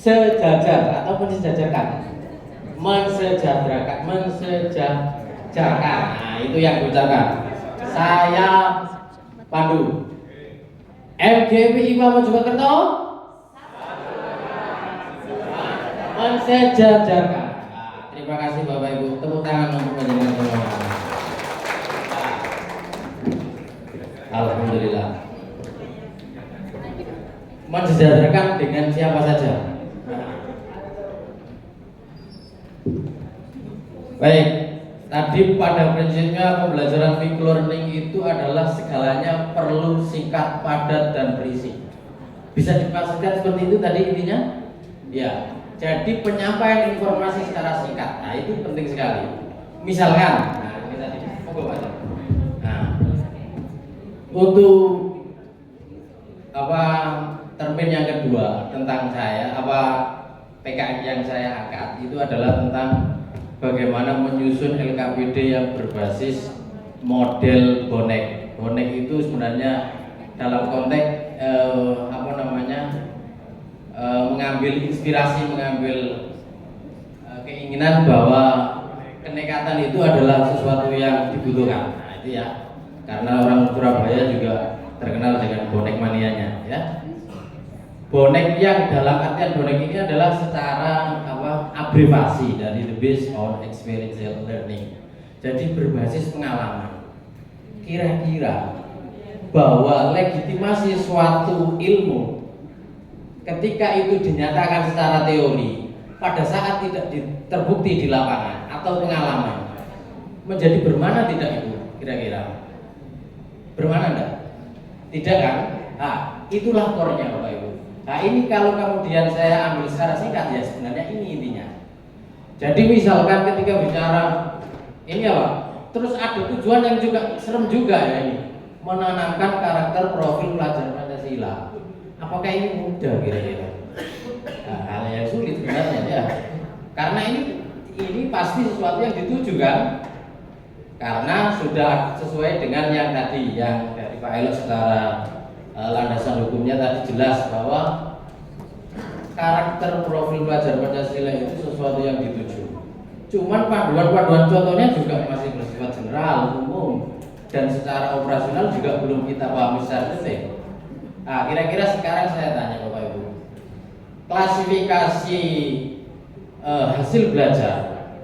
sejajar atau mensejajarkan, mensejajarkan. Nah, itu yang diucapkan. Saya Pandu. MGP IPA Mojokerto mensejajarkan. Nah, terima kasih Bapak Ibu. Tepuk tangan untuk panjenengan semua. Alhamdulillah. Mensejajarkan dengan siapa saja. Baik, tadi pada prinsipnya pembelajaran quick learning itu adalah segalanya perlu singkat, padat, dan berisi. Bisa dipastikan seperti itu tadi intinya? Ya, jadi penyampaian informasi secara singkat, nah itu penting sekali. Misalkan, nah ini tadi, monggo Pak. Nah, untuk termin yang kedua tentang saya, PKI yang saya angkat itu adalah tentang bagaimana menyusun LKPD yang berbasis model bonek. Bonek itu sebenarnya dalam konteks mengambil inspirasi, mengambil keinginan bahwa kenekatan itu adalah sesuatu yang dibutuhkan. Nah, itu ya. Karena orang Surabaya juga terkenal dengan bonek manianya, ya. Bonek yang dalam artian bonek ini adalah secara abrevasi dari the based on experiential learning. Jadi berbasis pengalaman. Kira-kira bahwa legitimasi suatu ilmu ketika itu dinyatakan secara teori, pada saat tidak terbukti di lapangan atau pengalaman, menjadi bermana tidak itu? Kira-kira bermana enggak? Tidak kan? Nah, itulah core-nya Bapak Ibu. Nah, ini kalau kemudian saya ambil secara singkat ya sebenarnya ini intinya. Jadi misalkan ketika bicara ini terus ada tujuan yang juga serem juga ya ini, menanamkan karakter profil pelajar Pancasila. Apakah ini mudah kira-kira? Nah, hal yang sulit sebenarnya ya. Karena ini pasti sesuatu yang dituju kan? Karena sudah sesuai dengan yang tadi yang dari Pak Elok secara landasan hukumnya tadi jelas bahwa karakter profil pelajar Pancasila itu sesuatu yang dituju. Cuman panduan-panduan contohnya juga masih bersifat general, umum, dan secara operasional juga belum kita pahami secara detail. Nah, kira-kira sekarang saya tanya Bapak Ibu, klasifikasi hasil belajar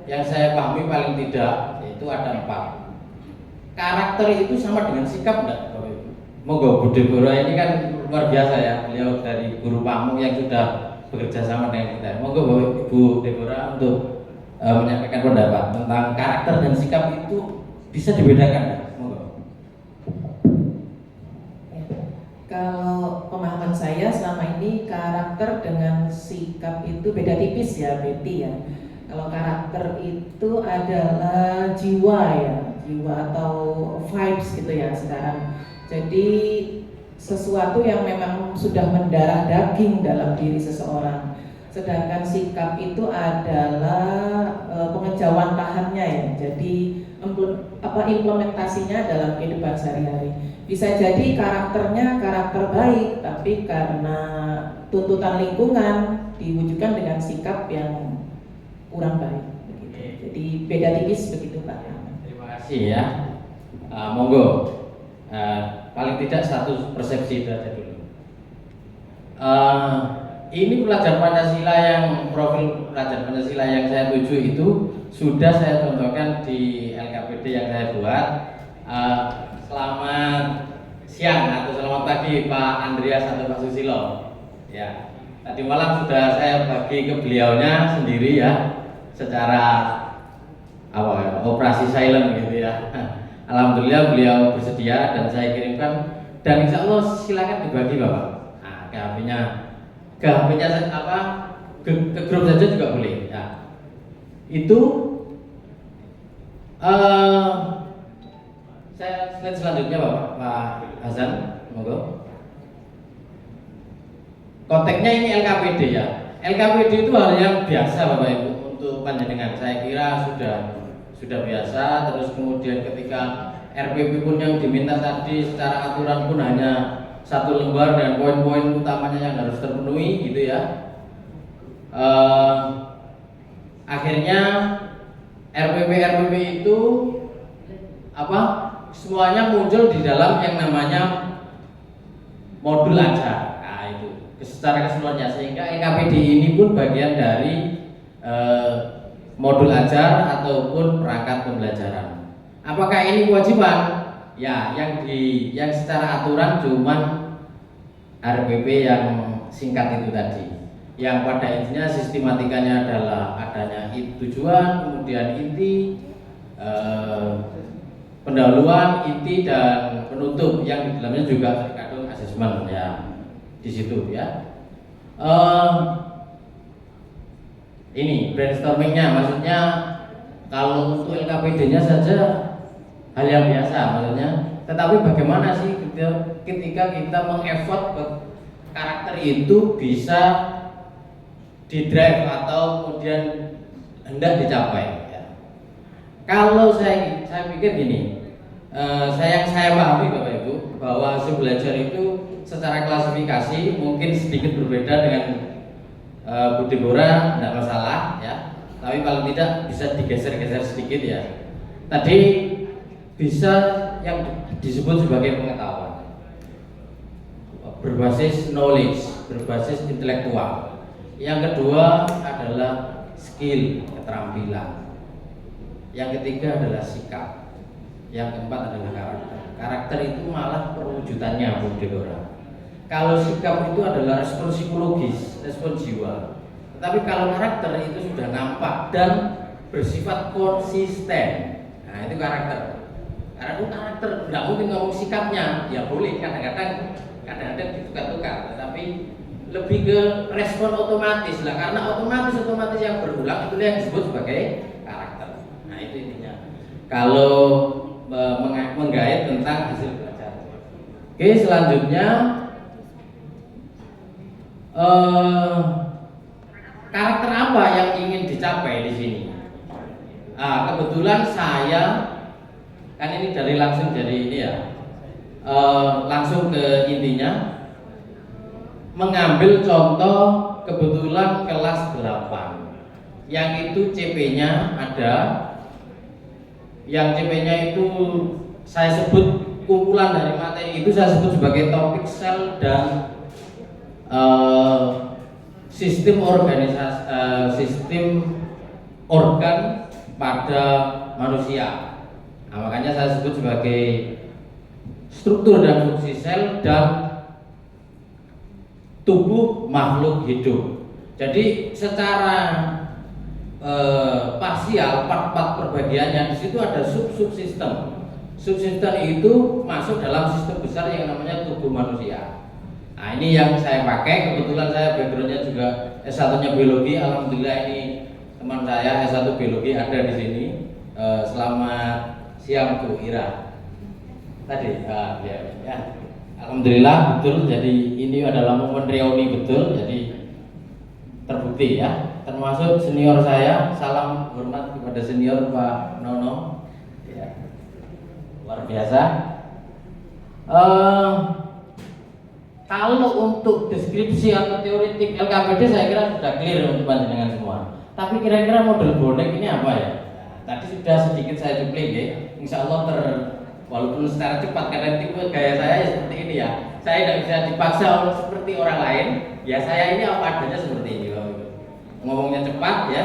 yang saya pahami paling tidak itu ada 4. Karakter itu sama dengan sikap enggak Bapak Ibu? Monggo Bu Deborah ini kan luar biasa ya, beliau dari guru pamung yang sudah bekerja sama dengan kita. Monggo Bu Deborah untuk menyampaikan pendapat tentang karakter dan sikap itu bisa dibedakan enggak? Monggo. Kalau pemahaman saya selama ini karakter dengan sikap itu beda tipis ya, Betty ya. Kalau karakter itu adalah jiwa ya, jiwa atau vibes gitu ya sekarang. Jadi sesuatu yang memang sudah mendarah daging dalam diri seseorang. Sedangkan sikap itu adalah pengejawantahannya ya. Jadi implementasinya dalam kehidupan sehari-hari. Bisa jadi karakternya karakter baik, tapi karena tuntutan lingkungan diwujudkan dengan sikap yang kurang baik. Begitu. Jadi beda tipis begitu Pak. Terima kasih ya. Monggo. Paling tidak satu persepsi itu aja dulu. Ini pelajar Pancasila yang profil pelajar Pancasila yang saya tuju itu sudah saya contohkan di LKPD yang saya buat. Selamat siang atau selamat pagi Pak Andreas atau Pak Susilo. Ya, tadi malam sudah saya bagi ke beliaunya sendiri ya, secara operasi silent gitu ya. Alhamdulillah beliau bersedia dan saya kirimkan, dan insya Allah silakan dibagi Bapak. Nah, ke HP-nya ke grup saja juga boleh. Ya. Itu saya slide selanjutnya Pak Hasan, monggo. Konteksnya ini LKPD ya. LKPD itu hal yang biasa Bapak Ibu untuk panjenengan. Saya kira sudah biasa. Terus kemudian ketika RPP pun yang diminta tadi secara aturan pun hanya 1 lembar dan poin-poin utamanya yang harus terpenuhi gitu ya. eh, akhirnya RPP itu apa semuanya muncul di dalam yang namanya modul ajar. Nah, itu secara keseluruhannya, sehingga LKPD ini pun bagian dari modul ajar ataupun perangkat pembelajaran. Apakah ini kewajiban? Ya, yang secara aturan cuman RPP yang singkat itu tadi. Yang pada intinya sistematikanya adalah adanya tujuan, kemudian inti, pendahuluan, inti dan penutup, yang di dalamnya juga terkandung asesmen ya di situ ya. Ini brainstormingnya, maksudnya kalau untuk LKPD-nya saja hal yang biasa maksudnya, tetapi bagaimana sih ketika kita mengeffort karakter itu bisa didrive atau kemudian hendak dicapai ya. Kalau saya pikir gini, saya pahami Bapak Ibu bahwa hasil belajar itu secara klasifikasi mungkin sedikit berbeda dengan Bu Deborah, tidak masalah ya, tapi paling tidak bisa digeser-geser sedikit ya. Tadi bisa yang disebut sebagai pengetahuan berbasis knowledge, berbasis intelektual. Yang kedua adalah skill, keterampilan. Yang ketiga adalah sikap. Yang keempat adalah karakter. Karakter itu malah perwujudannya Bu Deborah. Kalau sikap itu adalah respon psikologis, respon jiwa. Tetapi kalau karakter itu sudah nampak dan bersifat konsisten. Nah, itu karakter. Karena itu karakter, tidak mungkin ngomong sikapnya. Ya boleh, kadang-kadang ditukar-tukar, tetapi lebih ke respon otomatis lah, karena otomatis yang berulang itu yang disebut sebagai karakter. Nah, itu intinya. Kalau menggait tentang hasil belajar. Oke, selanjutnya karakter apa yang ingin dicapai di sini? Kebetulan saya kan ini langsung dari ini ya, langsung ke intinya. Mengambil contoh kebetulan kelas 8 yang itu CP-nya ada, yang CP-nya itu saya sebut kumpulan dari materi itu saya sebut sebagai topik sel dan sistem organisasi, sistem organ pada manusia. Nah, makanya saya sebut sebagai struktur dan fungsi sel dan tubuh makhluk hidup. Jadi secara parsial, part-part perbagiannya di situ ada subsistem. Subsistem itu masuk dalam sistem besar yang namanya tubuh manusia. Nah, ini yang saya pakai. Kebetulan saya backgroundnya juga S1-nya biologi. Alhamdulillah ini teman saya S1 biologi ada di sini. Selamat siang Bu Ira. Tadi ya. Alhamdulillah betul, jadi ini adalah momen reuni betul, jadi terbukti ya. Termasuk senior saya, salam hormat kepada senior Pak Nono ya. Luar biasa. Kalau untuk deskripsi atau teoretik LKPD saya kira sudah clear untuk panjenengan semua. Tapi kira-kira model bonek ini apa ya? Tadi sudah sedikit saya cuplik ya. Insya Allah walaupun secara cepat, karena tipe gaya saya ya seperti ini ya. Saya tidak bisa dipaksa seperti orang lain. Ya saya ini apa adanya seperti ini. Ngomongnya cepat ya.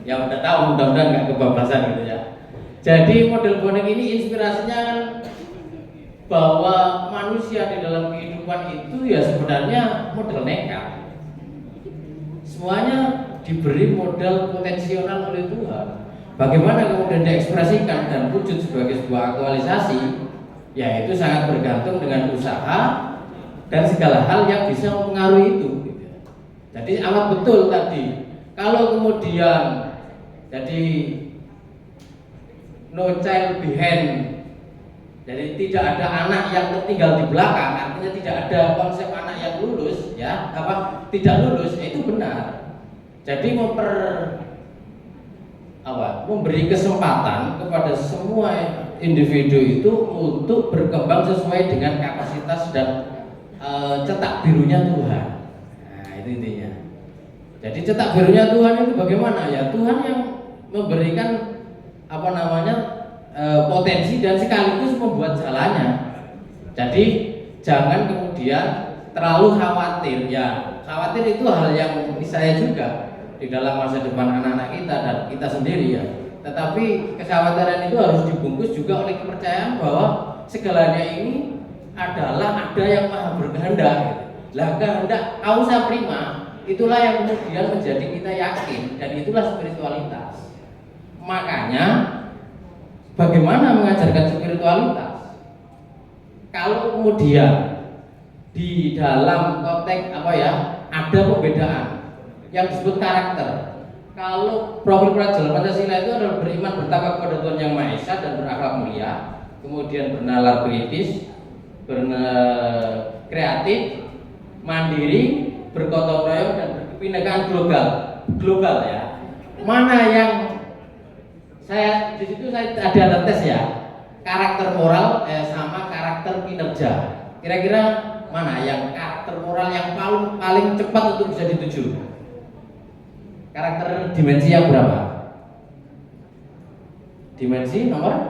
Ya udah tahu, mudah-mudahan nggak kebablasan gitu ya. Jadi model bonek ini inspirasinya bahwa manusia di dalam kehidupan itu ya sebenarnya model nekat. Semuanya diberi modal potensial oleh Tuhan. Bagaimana kemudian diekspresikan dan wujud sebagai sebuah aktualisasi, ya itu sangat bergantung dengan usaha dan segala hal yang bisa mempengaruhi itu. Jadi amat betul tadi. Kalau kemudian jadi no child behind, jadi tidak ada anak yang tertinggal di belakang, artinya tidak ada konsep anak yang lulus, ya tidak lulus, itu benar. Jadi memberi kesempatan kepada semua individu itu untuk berkembang sesuai dengan kapasitas dan cetak birunya Tuhan. Nah, itu intinya. Jadi cetak birunya Tuhan itu bagaimana ya? Tuhan yang memberikan potensi dan sekaligus membuat jalannya. Jadi jangan kemudian terlalu khawatir ya. Khawatir itu hal yang saya juga di dalam masa depan anak-anak kita dan kita sendiri ya. Tetapi kekhawatiran itu harus dibungkus juga oleh kepercayaan bahwa segalanya ini adalah ada yang maha berkehendak. Lah kehendak kausa prima itulah yang kemudian menjadi kita yakin dan itulah spiritualitas. Makanya bagaimana mengajarkan spiritualitas? Kalau kemudian di dalam konteks ada perbedaan yang disebut karakter. Kalau profil pelajaran Pancasila itu adalah beriman bertakwa kepada Tuhan Yang Maha Esa dan berakhlak mulia, kemudian bernalar kritis, kreatif, mandiri, bergotong royong dan berkebinekaan global ya. Mana yang di situ saya ada tes ya, karakter moral sama karakter kinerja. Kira-kira mana yang karakter moral yang paling cepat untuk bisa dituju? Karakter dimensi yang berapa? Dimensi nomor